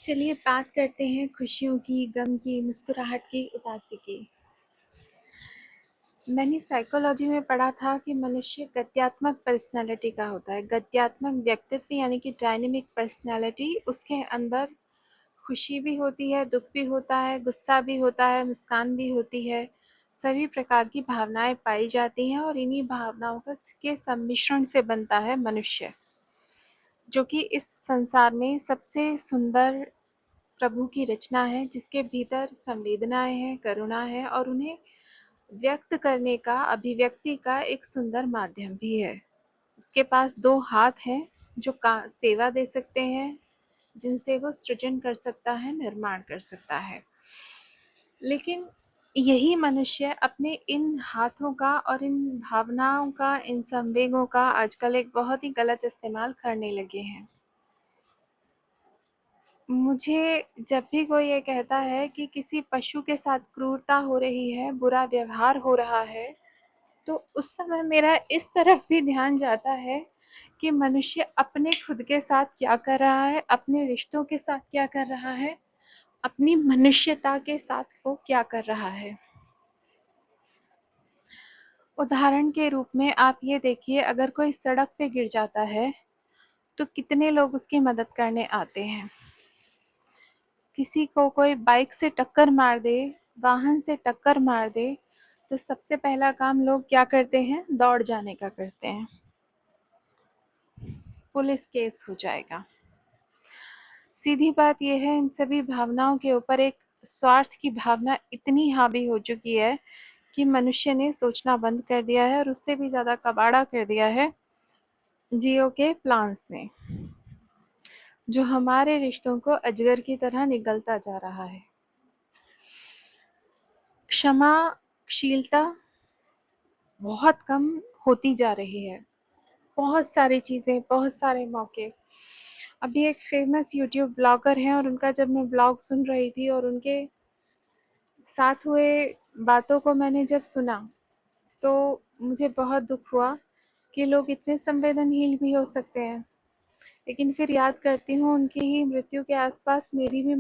चलिए बात करते हैं खुशियों की, गम की, मुस्कुराहट की, उदासी की। मैंने साइकोलॉजी में पढ़ा था कि मनुष्य गद्यात्मक पर्सनैलिटी का होता है। गद्यात्मक व्यक्तित्व यानी कि डायनेमिक पर्सनैलिटी, उसके अंदर खुशी भी होती है, दुःख भी होता है, गुस्सा भी होता है, मुस्कान भी होती है। सभी प्रकार की भावनाएँ पाई जाती हैं और इन्हीं भावनाओं के सम्मिश्रण से बनता है मनुष्य, जो कि इस संसार में सबसे सुंदर प्रभु की रचना है, जिसके भीतर संवेदनाएँ हैं, करुणा है और उन्हें व्यक्त करने का, अभिव्यक्ति का एक सुंदर माध्यम भी है। उसके पास 2 हाथ हैं जो का सेवा दे सकते हैं, जिनसे वो सृजन कर सकता है, निर्माण कर सकता है। लेकिन यही मनुष्य अपने इन हाथों का और इन भावनाओं का, इन संवेगों का आजकल एक बहुत ही गलत इस्तेमाल करने लगे हैं। मुझे जब भी कोई ये कहता है कि किसी पशु के साथ क्रूरता हो रही है, बुरा व्यवहार हो रहा है, तो उस समय मेरा इस तरफ भी ध्यान जाता है कि मनुष्य अपने खुद के साथ क्या कर रहा है, अपने रिश्तों के साथ क्या कर रहा है, अपनी मनुष्यता के साथ वो क्या कर रहा है। उदाहरण के रूप में आप ये देखिए, अगर कोई सड़क पे गिर जाता है, तो कितने लोग उसकी मदद करने आते हैं। किसी को कोई बाइक से टक्कर मार दे, वाहन से टक्कर मार दे, तो सबसे पहला काम लोग क्या करते हैं? दौड़ जाने का करते हैं। पुलिस केस हो जाएगा। सीधी बात यह है, इन सभी भावनाओं के ऊपर एक स्वार्थ की भावना इतनी हावी हो चुकी है कि मनुष्य ने सोचना बंद कर दिया है और उससे भी ज़्यादा कबाड़ा कर दिया है जियो के प्लान्स ने, जो हमारे रिश्तों को अजगर की तरह निगलता जा रहा है। क्षमाशीलता बहुत कम होती जा रही है। बहुत सारी चीज़ें, बहुत सारे मौके। अभी एक फेमस यूट्यूब ब्लॉगर हैं और उनका जब मैं ब्लॉग सुन रही थी और उनके साथ हुए बातों को मैंने जब सुना, तो मुझे बहुत दुख हुआ कि लोग इतने संवेदनहीन भी हो सकते हैं। लेकिन फिर याद करती हूँ, उनकी ही मृत्यु के आसपास मेरी भी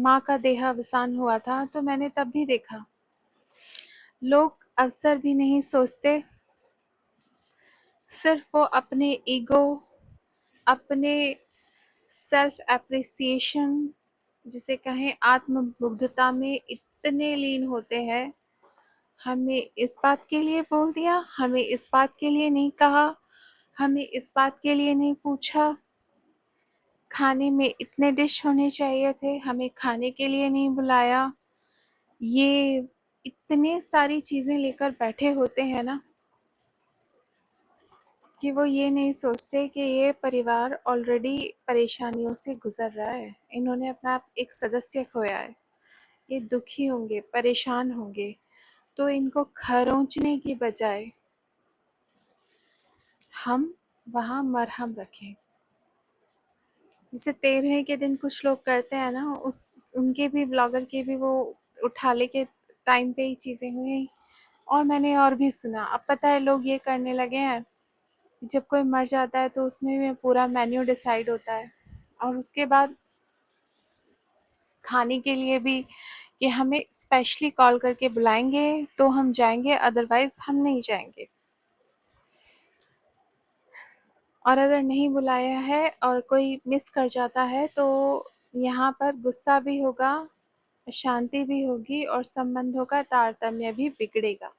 माँ का देहावसान हुआ था, तो मैंने तब भी देखा, लोग अवसर भी नहीं सोचते, सिर्फ वो अपने ईगो, अपने सेल्फ एप्रिसिएशन जिसे कहें, आत्मबुद्धता में इतने लीन होते हैं। हमें इस बात के लिए बोल दिया, हमें इस बात के लिए नहीं कहा, हमें इस बात के लिए नहीं पूछा, खाने में इतने डिश होने चाहिए थे, हमें खाने के लिए नहीं बुलाया। ये इतने सारी चीज़ें लेकर बैठे होते हैं ना, कि वो ये नहीं सोचते कि ये परिवार ऑलरेडी परेशानियों से गुजर रहा है। इन्होंने अपना एक सदस्य खोया है, ये दुखी होंगे, परेशान होंगे, तो इनको खरोंचने की बजाय हम वहाँ मरहम रखें। जैसे 13वें के दिन कुछ लोग करते हैं ना, उनके भी, ब्लॉगर के भी, वो उठाले के टाइम पे ही चीज़ें हुई। और मैंने और भी सुना, अब पता है लोग ये करने लगे हैं, जब कोई मर जाता है तो उसमें भी पूरा मेन्यू डिसाइड होता है और उसके बाद खाने के लिए भी कि हमें स्पेशली कॉल करके बुलाएंगे तो हम जाएंगे, अदरवाइज हम नहीं जाएंगे। और अगर नहीं बुलाया है और कोई मिस कर जाता है तो यहाँ पर गुस्सा भी होगा, शांति भी होगी और संबंधों का तारतम्य भी बिगड़ेगा।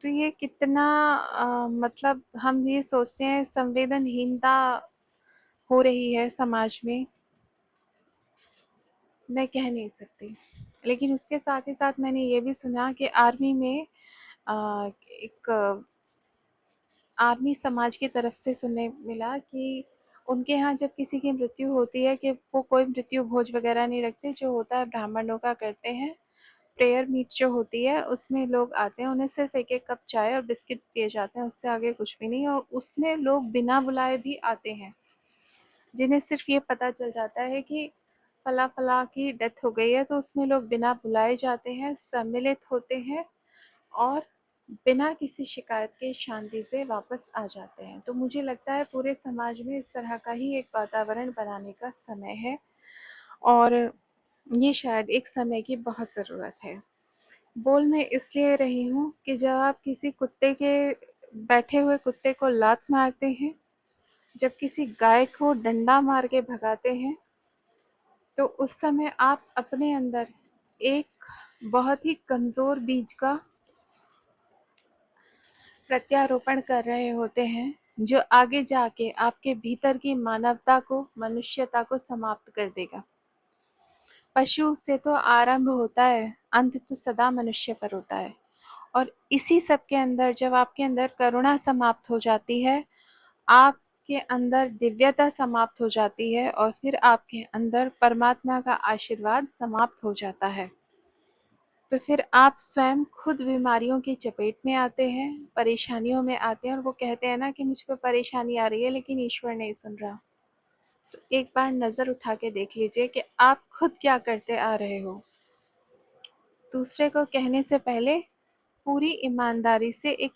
तो ये कितना मतलब हम ये सोचते हैं संवेदनहीनता हो रही है समाज में, मैं कह नहीं सकती। लेकिन उसके साथ ही साथ मैंने ये भी सुना कि आर्मी में एक आर्मी समाज की तरफ से सुनने मिला कि उनके यहाँ जब किसी की मृत्यु होती है कि वो कोई मृत्यु भोज वगैरह नहीं रखते, जो होता है ब्राह्मणों का करते हैं। प्रेयर मीट जो होती है उसमें लोग आते हैं, उन्हें सिर्फ एक एक कप चाय और बिस्किट्स दिए जाते हैं, उससे आगे कुछ भी नहीं। और उसमें लोग बिना बुलाए भी आते हैं, जिन्हें सिर्फ ये पता चल जाता है कि फला फला की डेथ हो गई है, तो उसमें लोग बिना बुलाए जाते हैं, सम्मिलित होते हैं और बिना किसी शिकायत के शांति से वापस आ जाते हैं। तो मुझे लगता है पूरे समाज में इस तरह का ही एक वातावरण बनाने का समय है और ये शायद एक समय की बहुत ज़रूरत है। बोल मैं इसलिए रही हूँ कि जब आप किसी कुत्ते के बैठे हुए कुत्ते को लात मारते हैं, जब किसी गाय को डंडा मार के भगाते हैं, तो उस समय आप अपने अंदर एक बहुत ही कमज़ोर बीज का प्रत्यारोपण कर रहे होते हैं, जो आगे जाके आपके भीतर की मानवता को, मनुष्यता को समाप्त कर देगा। पशु से तो आरंभ होता है, अंत तो सदा मनुष्य पर होता है। और इसी सब के अंदर जब आपके अंदर करुणा समाप्त हो जाती है, आपके अंदर दिव्यता समाप्त हो जाती है और फिर आपके अंदर परमात्मा का आशीर्वाद समाप्त हो जाता है। तो फिर आप स्वयं खुद बीमारियों की चपेट में आते हैं, परेशानियों में आते हैं और वो कहते हैं ना कि मुझ पे परेशानी आ रही है लेकिन ईश्वर नहीं सुन रहा। तो एक बार नज़र उठा के देख लीजिए कि आप खुद क्या करते आ रहे हो। दूसरे को कहने से पहले पूरी ईमानदारी से एक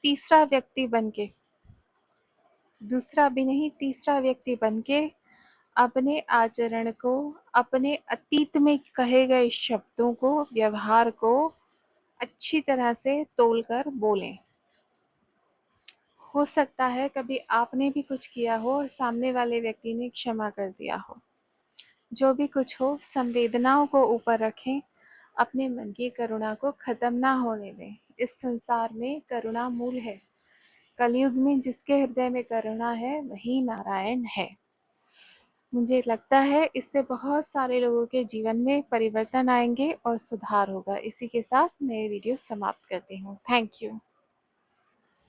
तीसरा व्यक्ति बनके, दूसरा भी नहीं तीसरा व्यक्ति बनके अपने आचरण को, अपने अतीत में कहे गए शब्दों को, व्यवहार को अच्छी तरह से तोलकर बोलें। हो सकता है कभी आपने भी कुछ किया हो और सामने वाले व्यक्ति ने क्षमा कर दिया हो। जो भी कुछ हो, संवेदनाओं को ऊपर रखें, अपने मन की करुणा को खत्म ना होने दें। इस संसार में करुणा मूल है। कलयुग में जिसके हृदय में करुणा है वही नारायण है। मुझे लगता है इससे बहुत सारे लोगों के जीवन में परिवर्तन आएंगे और सुधार होगा। इसी के साथ मैं ये वीडियो समाप्त करती हूँ। Thank you.